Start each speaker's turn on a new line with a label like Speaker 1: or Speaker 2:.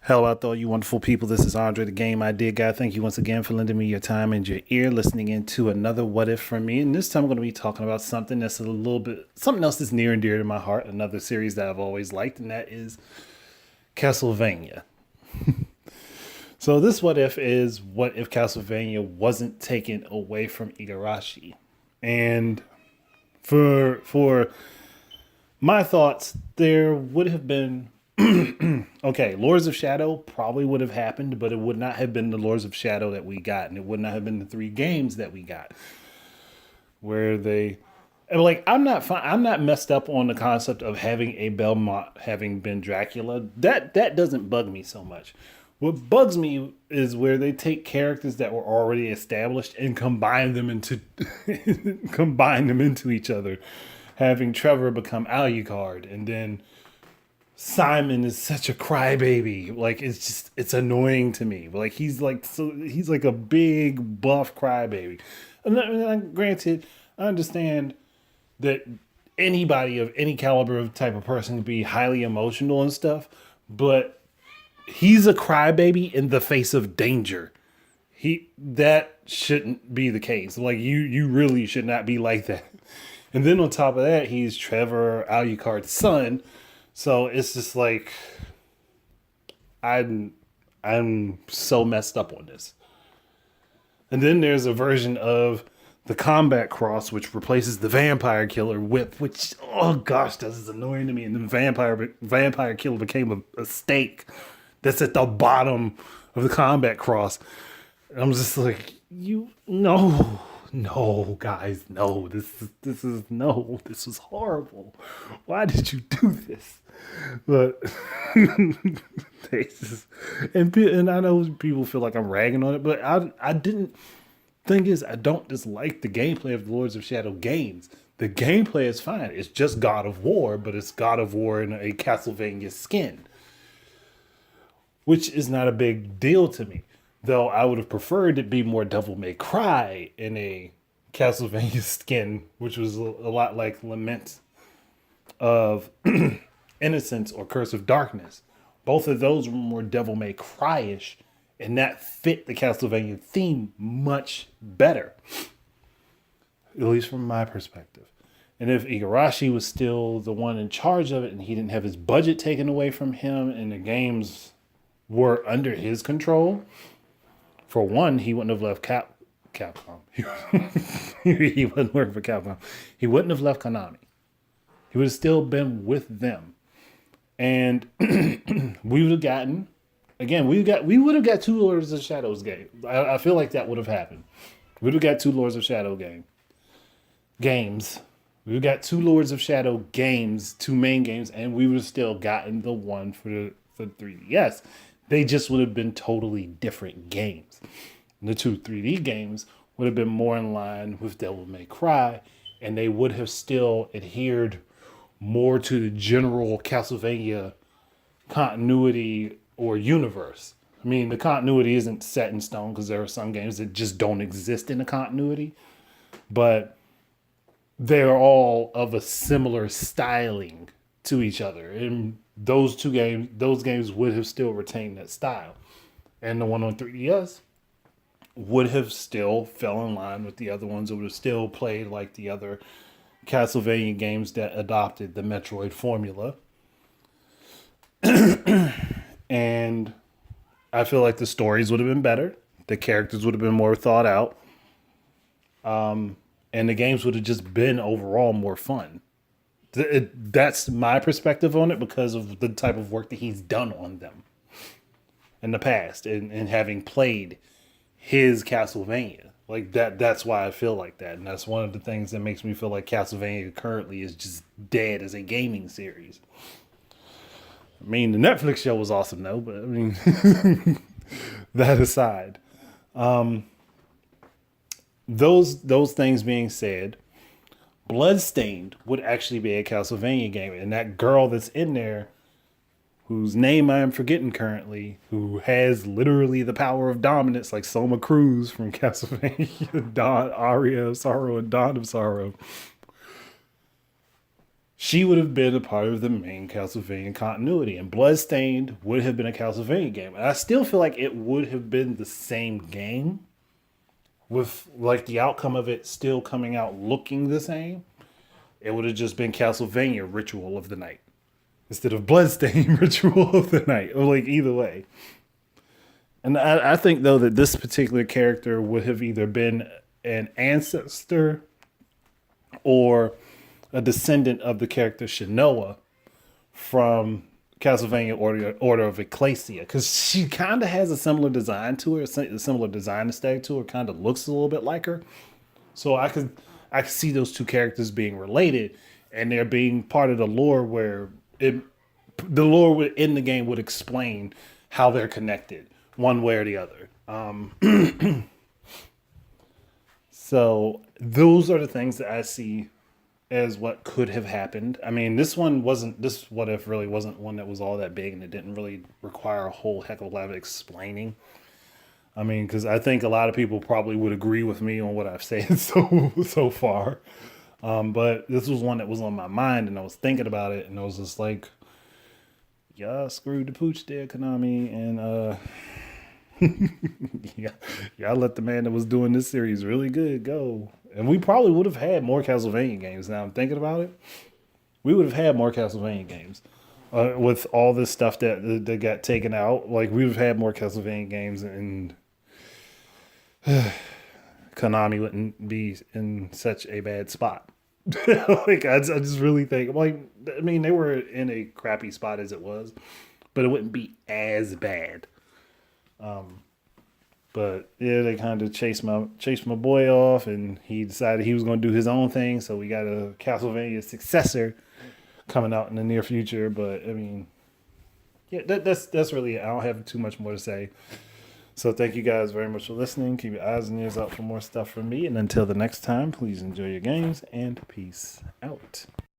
Speaker 1: Hello out there, you wonderful people. This is Andre, the Game Idea Guy. Thank you once again for lending me your time and your ear, listening into another What If from me. And this time I'm going to be talking about something that's something else that's near and dear to my heart. Another series that I've always liked, and that is Castlevania. So this What If is what if Castlevania wasn't taken away from Igarashi? And for my thoughts, there would have been okay, Lords of Shadow probably would have happened, but it would not have been the Lords of Shadow that we got, and it would not have been the three games that we got. Where they I'm not messed up on the concept of having a Belmont having been Dracula. That doesn't bug me so much. What bugs me is where they take characters that were already established and combine them into combine them into each other. Having Trevor become Alucard, and then Simon is such a crybaby. Like it's annoying to me. He's like a big buff crybaby. And granted, I understand that anybody of any caliber of type of person can be highly emotional and stuff, but he's a crybaby in the face of danger. That shouldn't be the case. Like you really should not be like that. And then on top of that, he's Trevor Alucard's son. So it's just like I'm so messed up on this. And then there's a version of the combat cross which replaces the vampire killer whip, which oh gosh, this is annoying to me. And the vampire killer became a stake that's at the bottom of the combat cross. And I'm just like, no, guys, no. This is horrible. Why did you do this? But and I know people feel like I'm ragging on it, but I didn't. Thing is, I don't dislike the gameplay of the Lords of Shadow games. The gameplay is fine. It's just God of War, but it's God of War in a Castlevania skin, which is not a big deal to me. Though I would have preferred it be more Devil May Cry in a Castlevania skin, which was a lot like Lament of Innocence or Curse of Darkness. Both of those were more Devil May Cry-ish, and that fit the Castlevania theme much better, at least from my perspective. And if Igarashi was still the one in charge of it and he didn't have his budget taken away from him and the games were under his control, for one, he wouldn't have left Capcom. He wouldn't work for Capcom. He wouldn't have left Konami. He would have still been with them. And we would have gotten, again, we would have got two Lords of Shadows games. I feel like that would have happened. We would have got two Lords of Shadow games. We would have got two Lords of Shadow games, two main games, and we would have still gotten the one for 3DS. They just would have been totally different games. And the two 3D games would have been more in line with Devil May Cry, and they would have still adhered more to the general Castlevania continuity or universe. I mean, the continuity isn't set in stone because there are some games that just don't exist in the continuity, but they're all of a similar styling to each other. And those games would have still retained that style. And the one on 3DS would have still fell in line with the other ones. It would have still played like the other Castlevania games that adopted the Metroid formula. And I feel like the stories would have been better. The characters would have been more thought out. And the games would have just been overall more fun. That's my perspective on it because of the type of work that he's done on them in the past and having played his Castlevania. Like that's why I feel like that. And that's one of the things that makes me feel like Castlevania currently is just dead as a gaming series. I mean, the Netflix show was awesome though, but I mean, that aside, those things being said, Bloodstained would actually be a Castlevania game. And that girl that's in there, whose name I am forgetting currently, who has literally the power of dominance, like Soma Cruz from Castlevania, Aria of Sorrow and Dawn of Sorrow. she would have been a part of the main Castlevania continuity, and Bloodstained would have been a Castlevania game. And I still feel like it would have been the same game, with like the outcome of it still coming out looking the same. It would have just been Castlevania Ritual of the Night instead of Bloodstained Ritual of the Night, or like either way. And I think though that this particular character would have either been an ancestor or a descendant of the character Shinoa from Castlevania Order of Ecclesia, because she kind of has a similar design to her, a similar design aesthetic to her, kind of looks a little bit like her. So I could see those two characters being related, and they're being part of the lore where the lore in the game would explain how they're connected one way or the other. So those are the things that I see as what could have happened. I mean, this what if really wasn't one that was all that big, and it didn't really require a whole heck of a lot of explaining. I mean, because I think a lot of people probably would agree with me on what I've said so far. But this was one that was on my mind, and I was thinking about it, and I was just like, "Yeah, screwed the pooch there, Konami," and yeah, y'all let the man that was doing this series really good go. And we probably would have had more Castlevania games. Now I'm thinking about it, we would have had more Castlevania games with all this stuff that got taken out. Like we would have had more Castlevania games, and Konami wouldn't be in such a bad spot. Like I just really think, like, I mean, they were in a crappy spot as it was, but it wouldn't be as bad. But yeah, they kind of chased my boy off, and he decided he was going to do his own thing. So we got a Castlevania successor coming out in the near future. But I mean, yeah, that's really it. I don't have too much more to say. So thank you guys very much for listening. Keep your eyes and ears out for more stuff from me. And until the next time, please enjoy your games and peace out.